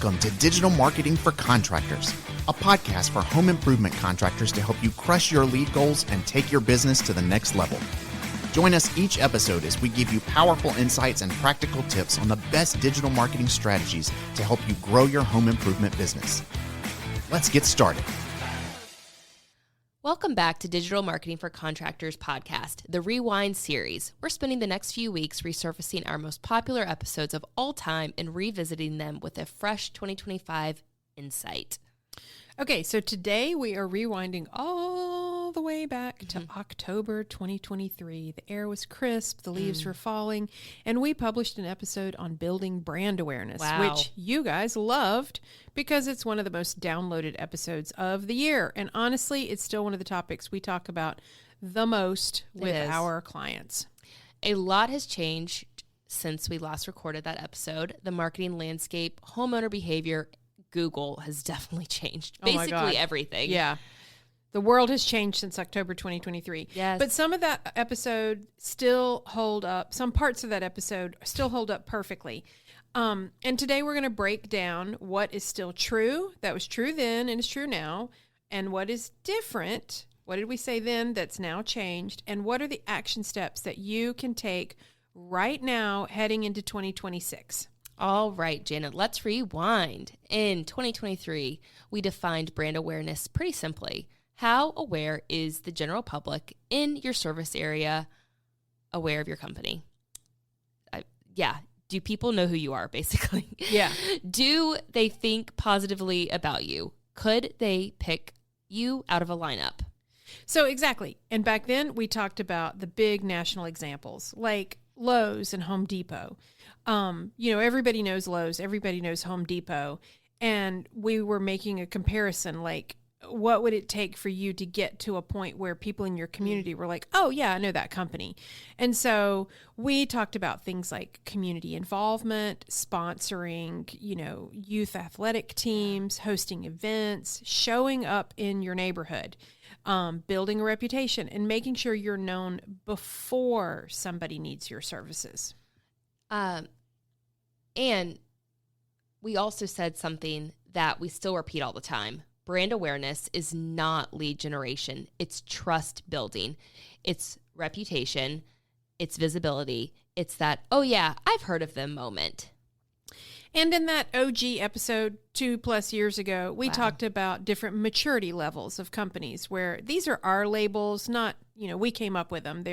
Welcome to Digital Marketing for Contractors, a podcast for home improvement contractors to help you crush your lead goals and take your business to the next level. Join us each episode as we give you powerful insights and practical tips on the best digital marketing strategies to help you grow your home improvement business. Let's get started. Welcome back to Digital Marketing for Contractors podcast, the Rewind series. We're spending the next few weeks resurfacing our most popular episodes of all time and revisiting them with a fresh 2025 insight. Okay, so today we are rewinding all the way back to October 2023. The air was crisp, the leaves were falling, and we published an episode on building brand awareness, which you guys loved because it's one of the most downloaded episodes of the year. And honestly, it's still one of the topics we talk about the most with our clients. A lot has changed since we last recorded that episode. The marketing landscape, homeowner behavior, Google has definitely changed. Basically everything. Yeah. The world has changed since October 2023. Yes. But some of that episode still hold up. Some parts of that episode still hold up perfectly. And today we're going to break down what is still true, that was true then and is true now, and what is different. What did we say then that's now changed? And what are the action steps that you can take right now heading into 2026? All right, Janet, let's rewind. In 2023, we defined brand awareness pretty simply. How aware is the general public in your service area aware of your company? Do people know who you are, basically? Yeah. Do they think positively about you? Could they pick you out of a lineup? So exactly. And back then, we talked about the big national examples like Lowe's and Home Depot. Everybody knows Lowe's, everybody knows Home Depot. And we were making a comparison, like, what would it take for you to get to a point where people in your community were like, oh, yeah, I know that company. And so we talked about things like community involvement, sponsoring, youth athletic teams, hosting events, showing up in your neighborhood, building a reputation, and making sure you're known before somebody needs your services. And we also said something that we still repeat all the time. Brand awareness is not lead generation. It's trust building. It's reputation. It's visibility. It's that, oh yeah, I've heard of them moment. And in that OG episode 2+ years ago, we talked about different maturity levels of companies where these are our labels, not, we came up with them.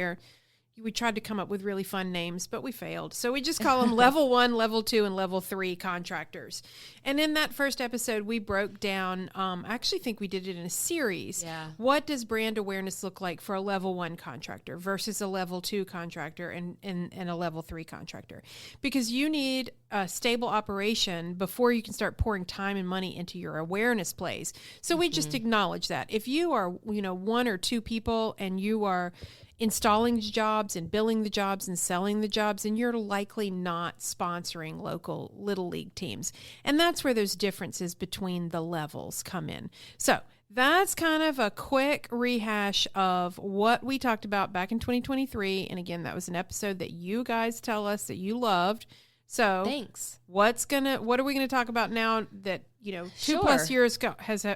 We tried to come up with really fun names, but we failed. So we just call them level 1, level 2, and level 3 contractors. And in that first episode, we broke down, I actually think we did it in a series. Yeah. What does brand awareness look like for a level 1 contractor versus a level 2 contractor and a level 3 contractor? Because you need a stable operation before you can start pouring time and money into your awareness plays. So we just acknowledge that. If you are, 1 or 2 people and you are installing jobs and billing the jobs and selling the jobs, and you're likely not sponsoring local little league teams. And that's where those differences between the levels come in. So that's kind of a quick rehash of what we talked about back in 2023. And again, that was an episode that you guys tell us that you loved. So thanks. What are we going to talk about now that, 2+ years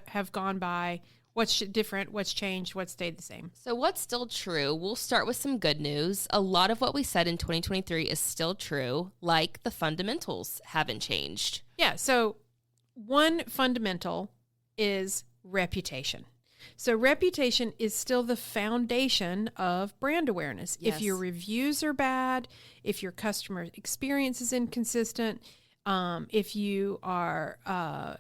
have gone by? What's different? What's changed? What's stayed the same? So what's still true? We'll start with some good news. A lot of what we said in 2023 is still true, like the fundamentals haven't changed. Yeah, so one fundamental is reputation. So reputation is still the foundation of brand awareness. Yes. If your reviews are bad, if your customer experience is inconsistent, if you are,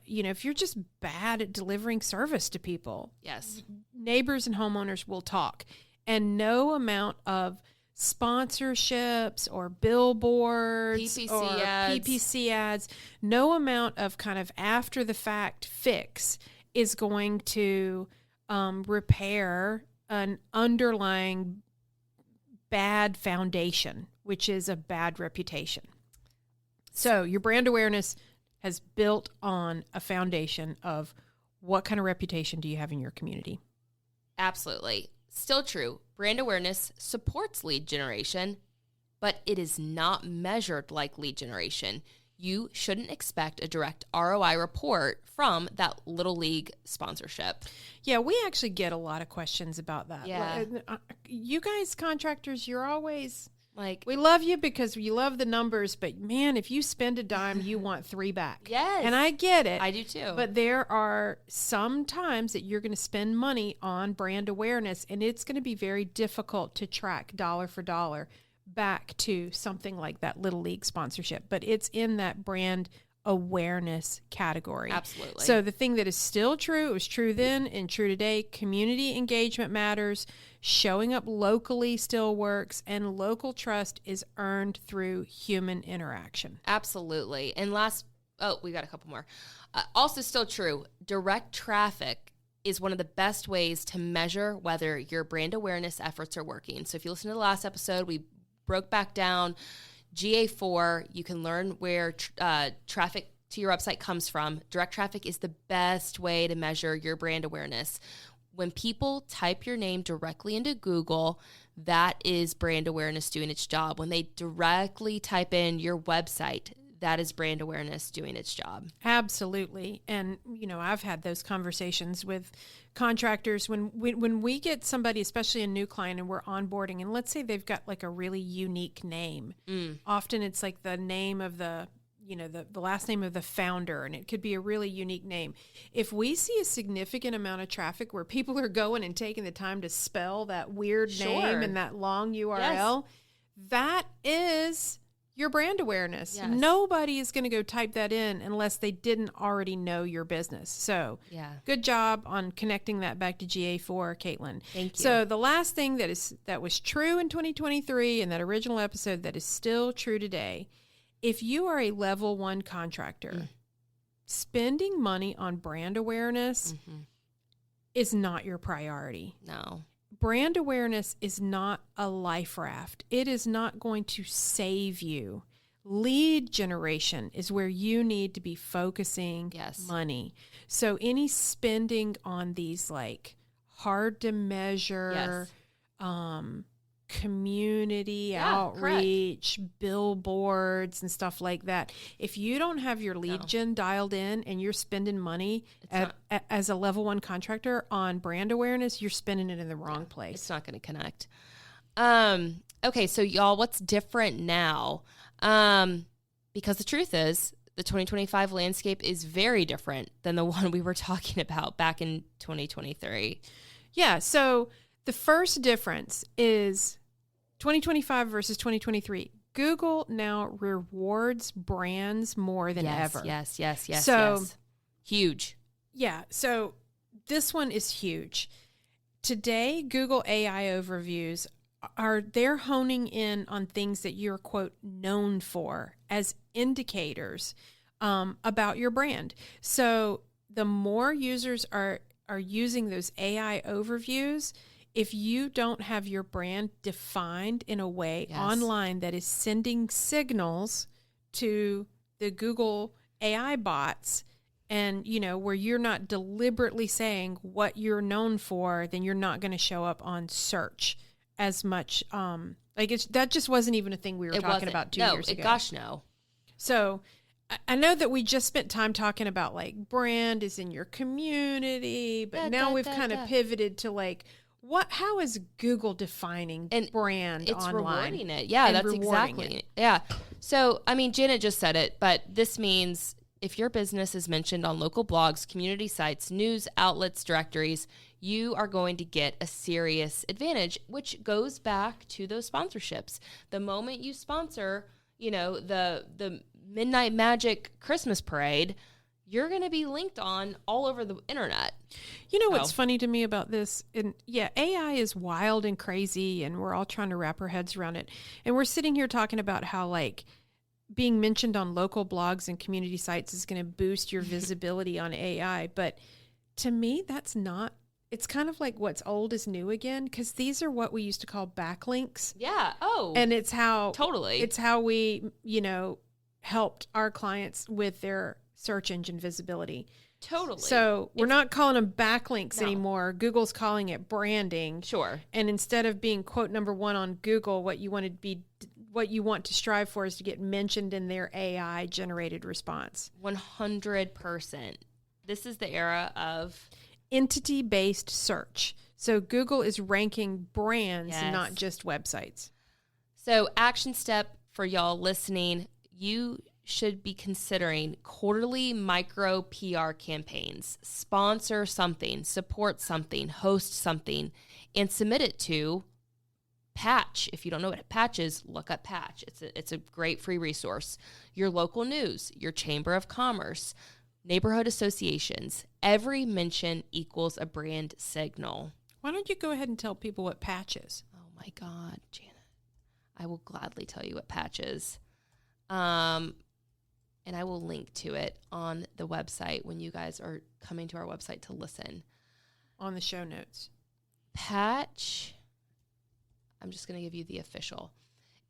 if you're just bad at delivering service to people, yes, neighbors and homeowners will talk, and no amount of sponsorships or billboards PPC ads, no amount of kind of after the fact fix is going to repair an underlying bad foundation, which is a bad reputation. So your brand awareness has built on a foundation of what kind of reputation do you have in your community? Absolutely. Still true. Brand awareness supports lead generation, but it is not measured like lead generation. you shouldn't expect a direct ROI report from that Little League sponsorship. Yeah, we actually get a lot of questions about that. Yeah. You guys, contractors, you're always Like, we love you because you love the numbers, but man, if you spend a dime, you want 3 back. yes. And I get it. I do too. But there are some times that you're going to spend money on brand awareness, and it's going to be very difficult to track dollar for dollar back to something like that Little League sponsorship. But it's in that brand awareness category. Absolutely. So the thing that is still true, it was true then and true today, community engagement matters, showing up locally still works, and local trust is earned through human interaction. Absolutely. And we got a couple more. Also still true, direct traffic is one of the best ways to measure whether your brand awareness efforts are working. So if you listen to the last episode, we broke back down GA4. You can learn where traffic to your website comes from. Direct traffic is the best way to measure your brand awareness. When people type your name directly into Google, that is brand awareness doing its job. When they directly type in your website, that is brand awareness doing its job. Absolutely. And, I've had those conversations with contractors when we get somebody, especially a new client, and we're onboarding, and let's say they've got like a really unique name. Often it's like the name of the last name of the founder, and it could be a really unique name. If we see a significant amount of traffic where people are going and taking the time to spell that weird name and that long URL, that is your brand awareness. Yes. Nobody is going to go type that in unless they didn't already know your business. So good job on connecting that back to GA4, Caitlyn. Thank you. So the last thing that was true in 2023 in that original episode that is still true today, if you are a level 1 contractor, spending money on brand awareness is not your priority. No. Brand awareness is not a life raft. It is not going to save you. Lead generation is where you need to be focusing money. So any spending on these like hard to measure, community outreach, billboards and stuff like that. If you don't have your lead gen dialed in and you're spending money as a level 1 contractor on brand awareness, you're spending it in the wrong place. It's not going to connect. Okay, so y'all, what's different now? Because the truth is, the 2025 landscape is very different than the one we were talking about back in 2023. Yeah, so the first difference is 2025 versus 2023. Google now rewards brands more than ever. Yes. So huge. Yeah. So this one is huge. Today, Google AI overviews they're honing in on things that you're, quote, known for as indicators about your brand. So the more users are using those AI overviews, if you don't have your brand defined in a way online that is sending signals to the Google AI bots and, where you're not deliberately saying what you're known for, then you're not going to show up on search as much. That just wasn't even a thing we were talking about 2 years ago. Gosh, no. So I know that we just spent time talking about like brand is in your community, but now we've kind of pivoted to like, how is Google defining brand it's online? Rewarding it. Yeah, that's exactly it. Yeah. So, Janet just said it, but this means if your business is mentioned on local blogs, community sites, news outlets, directories, you are going to get a serious advantage, which goes back to those sponsorships. The moment you sponsor, the Midnight Magic Christmas parade, you're going to be linked on all over the internet. What's funny to me about this? And AI is wild and crazy, and we're all trying to wrap our heads around it. And we're sitting here talking about how like being mentioned on local blogs and community sites is going to boost your visibility on AI. But to me, that's not. It's kind of like what's old is new again, because these are what we used to call backlinks. Yeah. Oh. And it's how we, helped our clients with their search engine visibility. Totally. So we're not calling them backlinks anymore. Google's calling it branding. Sure. And instead of being quote number 1 on Google, what you want to be what you want to strive for is to get mentioned in their AI generated response. 100%. This is the era of entity-based search. So Google is ranking brands, Yes. not just websites. So action step for y'all listening, you should be considering quarterly micro PR campaigns. Sponsor something, support something, host something, and submit it to Patch. If you don't know what Patch is, look up Patch. It's a great free resource. Your local news, your chamber of commerce, neighborhood associations. Every mention equals a brand signal. Why don't you go ahead and tell people what Patch is? Oh my God, Janet. I will gladly tell you what Patch is. And I will link to it on the website when you guys are coming to our website to listen. On the show notes. Patch, I'm just going to give you the official.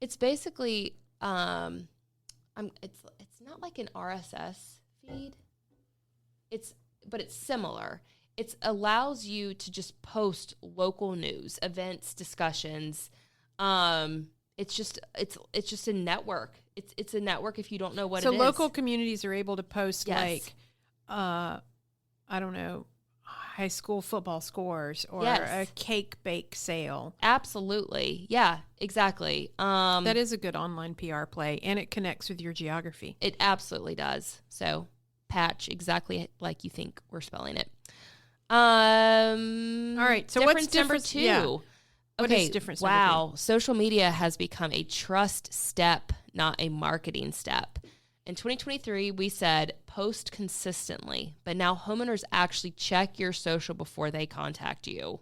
It's basically, it's not like an RSS feed. But it's similar. It allows you to just post local news, events, discussions. It's just a network. It's a network if you don't know what it is. So local communities are able to post Yes. I don't know, high school football scores or Yes. a cake bake sale. Absolutely. Yeah, exactly. That is a good online PR play, and it connects with your geography. It absolutely does. So Patch, exactly like you think we're spelling it. All right. So what's difference difference? number 2? Yeah. What Okay. is difference number Wow. Social media has become a trust step, not a marketing step. In 2023, we said post consistently, but now homeowners actually check your social before they contact you.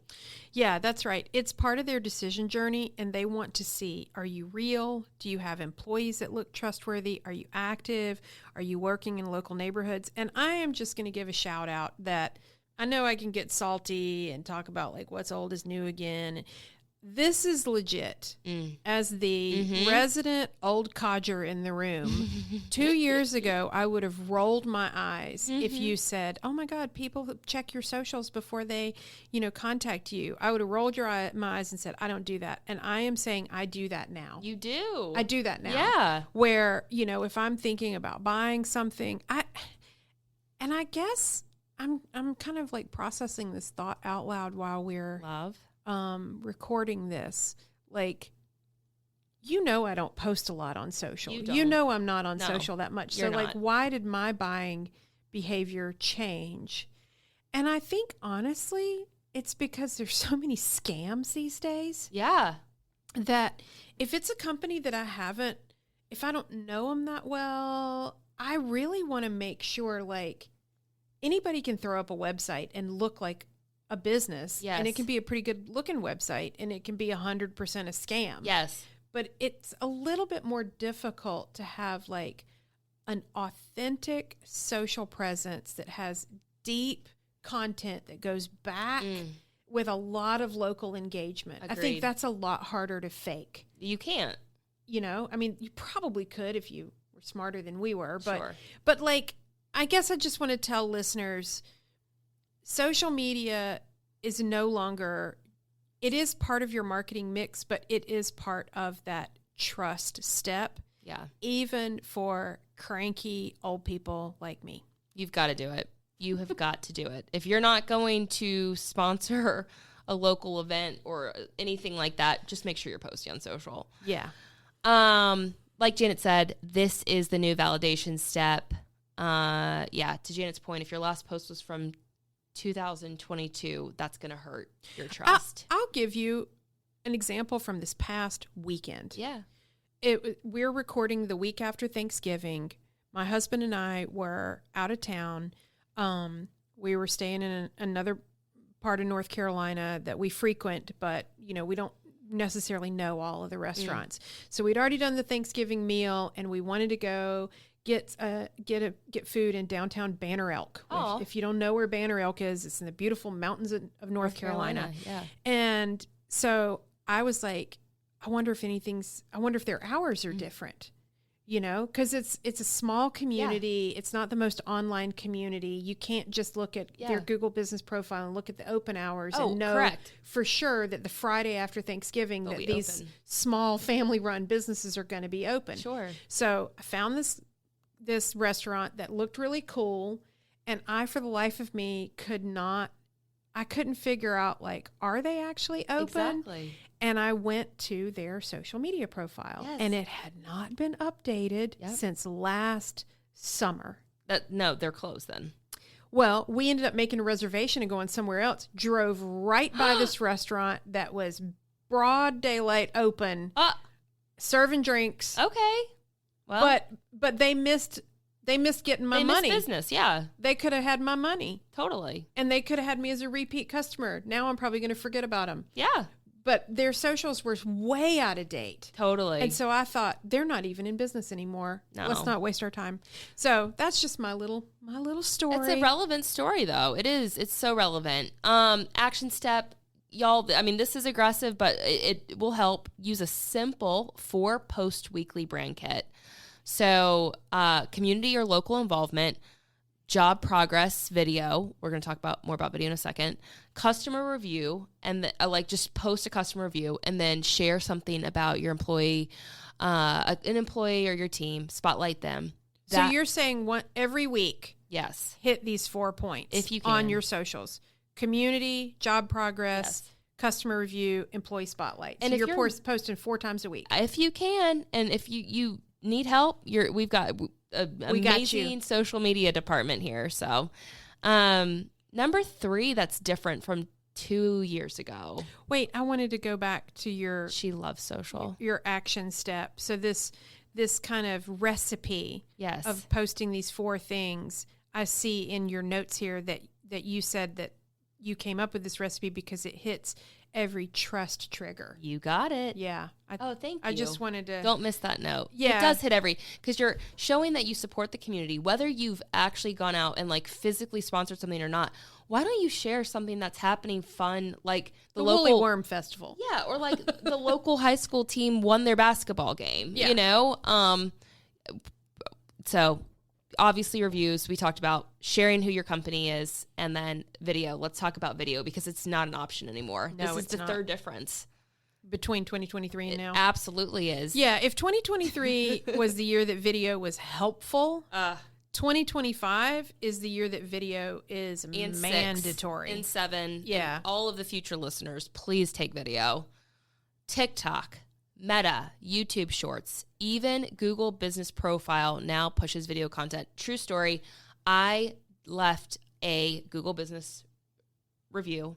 Yeah, that's right. It's part of their decision journey, and they want to see, are you real? Do you have employees that look trustworthy? Are you active? Are you working in local neighborhoods? And I am just going to give a shout out that I know I can get salty and talk about like what's old is new again. This is legit. As the resident old codger in the room, 2 years ago, I would have rolled my eyes if you said, oh my God, people check your socials before they, contact you. I would have rolled my eyes and said, I don't do that. And I am saying I do that now. You do. I do that now. Yeah. Where, if I'm thinking about buying something, I guess I'm kind of like processing this thought out loud while we're recording this. Like, I don't post a lot on social. I'm not on social that much. So like, why did my buying behavior change? And I think honestly, it's because there's so many scams these days. Yeah. That if it's a company that if I don't know them that well, I really want to make sure like anybody can throw up a website and look like a business. Yes. And it can be a pretty good looking website and it can be 100% a scam. Yes. But it's a little bit more difficult to have like an authentic social presence that has deep content that goes back with a lot of local engagement. Agreed. I think that's a lot harder to fake. You can't. I mean, you probably could if you were smarter than we were, but Sure. but like, I guess I just want to tell listeners, social media is no longer, it is part of your marketing mix, but it is part of that trust step. Yeah. Even for cranky old people like me. You've got to do it. You have got to do it. If you're not going to sponsor a local event or anything like that, just make sure you're posting on social. Yeah. Like Janet said, this is the new validation step. To Janet's point, if your last post was from 2022, that's going to hurt your trust. I'll give you an example from this past weekend. Yeah. We're recording the week after Thanksgiving. My husband and I were out of town. We were staying in another part of North Carolina that we frequent, but we don't necessarily know all of the restaurants. So we'd already done the Thanksgiving meal, and we wanted to go get food in downtown Banner Elk. If you don't know where Banner Elk is, it's in the beautiful mountains of North Carolina. Yeah. And so I was like, I wonder if their hours are different. You know, because it's a small community. It's not the most online community. You can't just look at their Google business profile and look at the open hours and know for sure that the Friday after Thanksgiving that these small family-run businesses are going to be open. Sure. So I found this restaurant that looked really cool, and I, for the life of me, couldn't figure out, like, are they actually open? Exactly. And I went to their social media profile, and it had not been updated since last summer. No, they're closed then. Well, we ended up making a reservation and going somewhere else. Drove right by this restaurant that was broad daylight open, serving drinks. Okay. Well, but they missed getting my money. They missed business, yeah. They could have had my money. Totally. And they could have had me as a repeat customer. Now I'm probably going to forget about them. Yeah. But their socials were way out of date. Totally. And so I thought, they're not even in business anymore. No. Let's not waste our time. So that's just my little story. It's a relevant story, though. It is. It's so relevant. Action step, y'all. I mean, this is aggressive, but it will help. Use a simple 4-post weekly brand kit. So community or local involvement, job progress video. We're going to talk more about video in a second. Customer review, and just post a customer review, and then share something about your employee, an employee or your team. Spotlight them. So you're saying every week? Yes. Hit these 4 points if you can on your socials: community, job progress, customer review, employee spotlight. And so you're posting 4 times a week if you can, and if you need help, we've got amazing social media department here. So, number 3, that's different from 2 years ago. Wait, I wanted to go back to she loves social, your action step. So this kind of recipe of posting these 4 things. I see in your notes here that you said that you came up with this recipe because it hits every trust trigger. You got it. Yeah. Thank you. I just wanted to... Don't miss that note. Yeah. It does hit because you're showing that you support the community, whether you've actually gone out and physically sponsored something or not. Why don't you share something that's happening fun, like the local Woolly Worm Festival? Yeah, or the local high school team won their basketball game, you know? So obviously reviews, we talked about sharing who your company is, and then video. Let's talk about video because it's not an option anymore. No, this is the third difference. Between 2023 and now? Absolutely is. Yeah, if 2023 was the year that video was helpful, 2025 is the year that video is mandatory. In 7. Yeah. And all of the future listeners, please take video. TikTok, Meta, YouTube Shorts, even Google Business Profile now pushes video content. True story. I left a Google Business review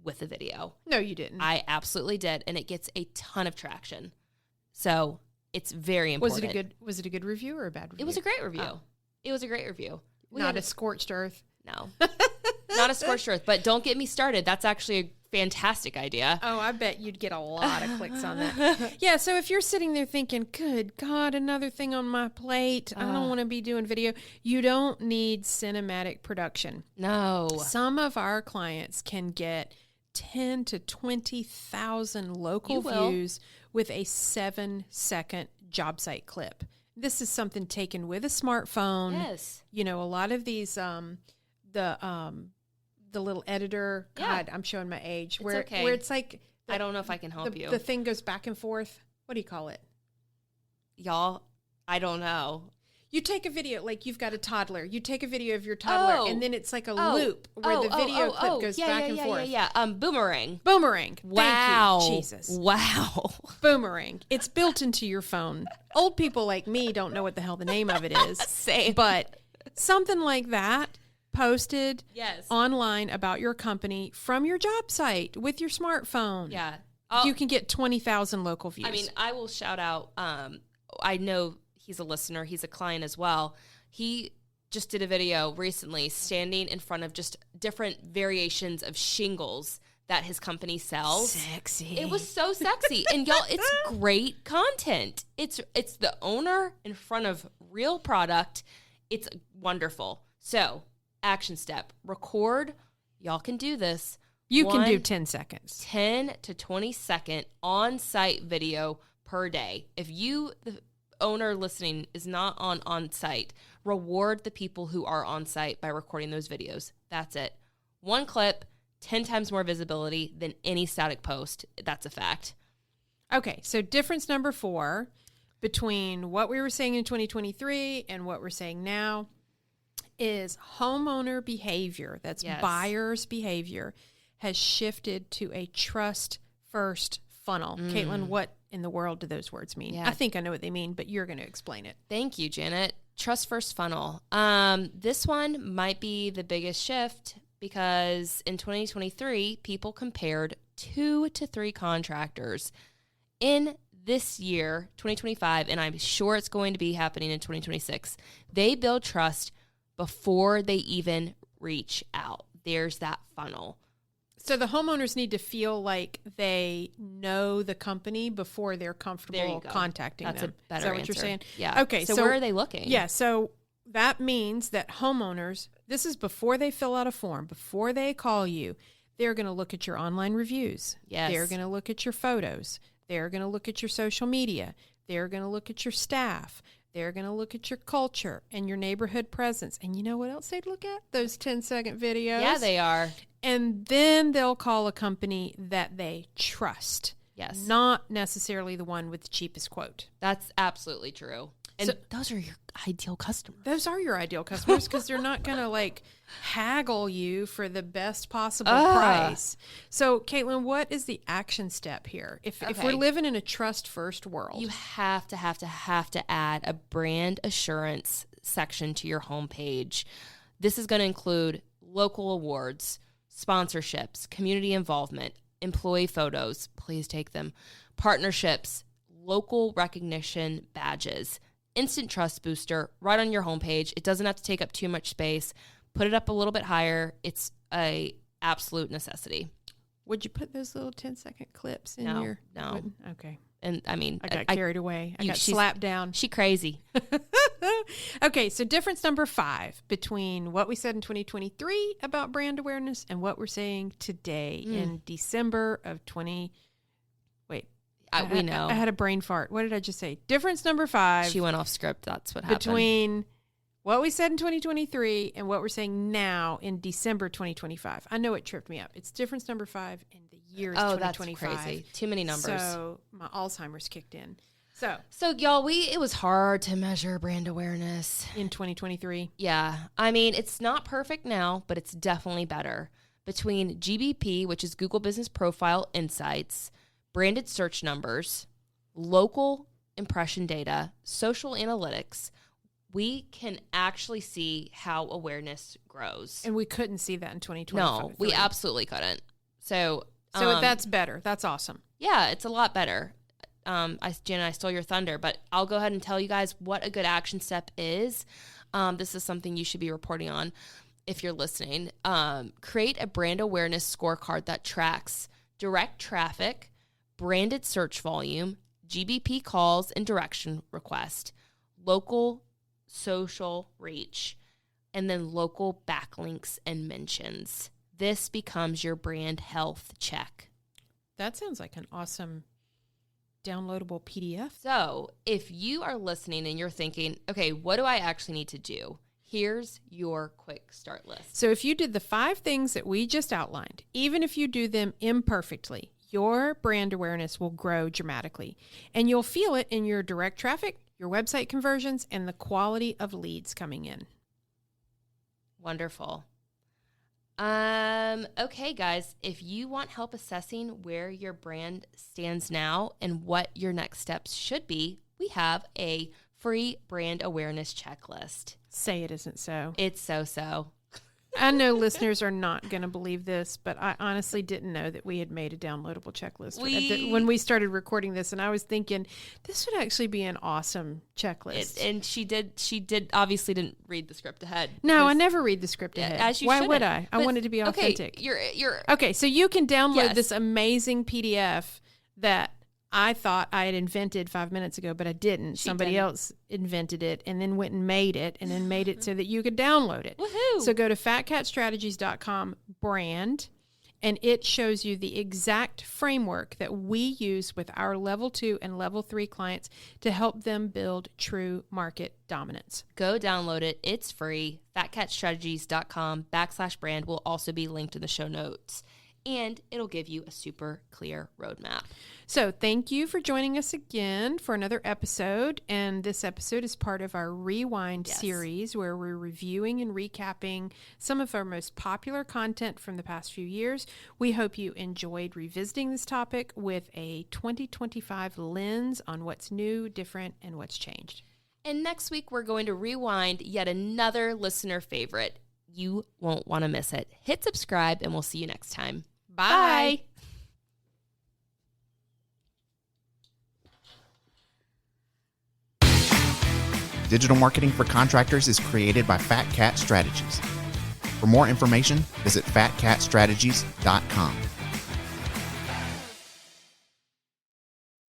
with a video. No, you didn't. I absolutely did, and it gets a ton of traction. So it's very important. Was it a good review or a bad review? It was a great review. Oh. It was a great review. Not a scorched earth. No. Not a scorched earth, but don't get me started. That's actually a fantastic idea. Oh, I bet you'd get a lot of clicks on that. Yeah, so if you're sitting there thinking, good God, another thing on my plate, I don't want to be doing video, you don't need cinematic production. No. Some of our clients can get 10 to 20,000 local views with a 7-second job site clip. This is something taken with a smartphone. Yes. You know, a lot of these, the little editor, God, I'm showing my age, where it's like, I don't know if I can help you. The thing goes back and forth. What do you call it? Y'all, I don't know. You take a video, like you've got a toddler. You take a video of your toddler, and then it's like a loop where the video clip goes back and forth. Yeah. Boomerang. Boomerang. Wow. Thank you, Jesus. Wow. Boomerang. It's built into your phone. Old people like me don't know what the hell the name of it is. Same. But something like that posted online about your company from your job site with your smartphone. Yeah. You can get 20,000 local views. I mean, I will shout out, I know he's a listener. He's a client as well. He just did a video recently standing in front of just different variations of shingles that his company sells. Sexy. It was so sexy. And y'all, it's great content. It's the owner in front of real product. It's wonderful. So, action step. Record. Y'all can do this. You can do 10 seconds. 10 to 20 second on-site video per day. If you owner listening is not on site, reward the people who are on site by recording those videos. That's it. One clip, 10 times more visibility than any static post. That's a fact. Okay, so difference number 4 between what we were saying in 2023 and what we're saying now is homeowner behavior. That's buyer's behavior has shifted to a trust first funnel. Caitlyn, what in the world do those words mean? Yeah. I think I know what they mean, but you're going to explain it. Thank you, Janet. Trust first funnel. This one might be the biggest shift because in 2023, people compared 2 to 3 contractors. In this year, 2025, and I'm sure it's going to be happening in 2026, they build trust before they even reach out. There's that funnel. So the homeowners need to feel like they know the company before they're comfortable contacting them. That's a better Is that what answer. you're saying? Yeah. Okay. So where are they looking? Yeah. So that means that homeowners, this is before they fill out a form, before they call you, they're going to look at your online reviews. Yes. They're going to look at your photos. They're going to look at your social media. They're going to look at your staff. They're going to look at your culture and your neighborhood presence. And you know what else they'd look at? Those 10-second videos. Yeah, they are. And then they'll call a company that they trust. Yes. Not necessarily the one with the cheapest quote. That's absolutely true. And So- those are your ideal customers. Those are your ideal customers because they're not going to like haggle you for the best possible price. So, Caitlyn, what is the action step here? If we're living in a trust first world, You have to add a brand assurance section to your homepage. This is going to include local awards, sponsorships, community involvement, employee photos, please take them, partnerships, local recognition badges, instant trust booster right on your homepage. It doesn't have to take up too much space. Put it up a little bit higher. It's a absolute necessity. would you put those little 10-second clips in your? No. Okay. And I mean, I got carried away. I got she's- slapped down. She crazy. Okay, so difference number 5 between what we said in 2023 about brand awareness and what we're saying today in December of 20. Wait, We know. I had a brain fart. What did I just say? Difference number 5 She went off script. That's what happened. between what we said in 2023 and what we're saying now in December 2025. I know it tripped me up. It's difference number 5 and the year is 2025. That's crazy. Too many numbers. So my Alzheimer's kicked in. So y'all, it was hard to measure brand awareness In 2023. Yeah. I mean, it's not perfect now, but it's definitely better. Between GBP, which is Google Business Profile Insights, branded search numbers, local impression data, social analytics, we can actually see how awareness grows. And we couldn't see that in 2025. No, we absolutely couldn't. So that's better. That's awesome. yeah, it's a lot better. Janet, I stole your thunder, but I'll go ahead and tell you guys what a good action step is. This is something you should be reporting on if you're listening. Create a brand awareness scorecard that tracks direct traffic, branded search volume, GBP calls and direction request, local social reach, and then local backlinks and mentions. This becomes your brand health check. That sounds like an awesome downloadable PDF. So if you are listening and you're thinking, okay, what do I actually need to do? Here's your quick start list. So if you did the 5 things that we just outlined, even if you do them imperfectly, your brand awareness will grow dramatically. And you'll feel it in your direct traffic, your website conversions, and the quality of leads coming in. Wonderful. Okay, guys, if you want help assessing where your brand stands now and what your next steps should be, we have a free brand awareness checklist. Say it isn't so. It's so. I know listeners are not going to believe this, but I honestly didn't know that we had made a downloadable checklist when we started recording this. And I was thinking this would actually be an awesome checklist. And she did obviously didn't read the script ahead. No, I never read the script ahead. As you Why shouldn't. would I? I But- wanted to be authentic. Okay, you're Okay, so you can download Yes. this amazing PDF that I thought I had invented 5 minutes ago, but I didn't. Somebody didn't. else invented it and then went and made it so that you could download it. Woohoo! So go to fatcatstrategies.com brand, And it shows you the exact framework that we use with our level 2 and level 3 clients to help them build true market dominance. Go download it. It's free. fatcatstrategies.com/brand will also be linked in the show notes. And it'll give you a super clear roadmap. So thank you for joining us again for another episode. And this episode is part of our Rewind series, where we're reviewing and recapping some of our most popular content from the past few years. We hope you enjoyed revisiting this topic with a 2025 lens on what's new, different, and what's changed. And next week, we're going to rewind yet another listener favorite. You won't want to miss it. Hit subscribe, and we'll see you next time. Bye. Digital Marketing for Contractors is created by Fat Cat Strategies. For more information, visit fatcatstrategies.com.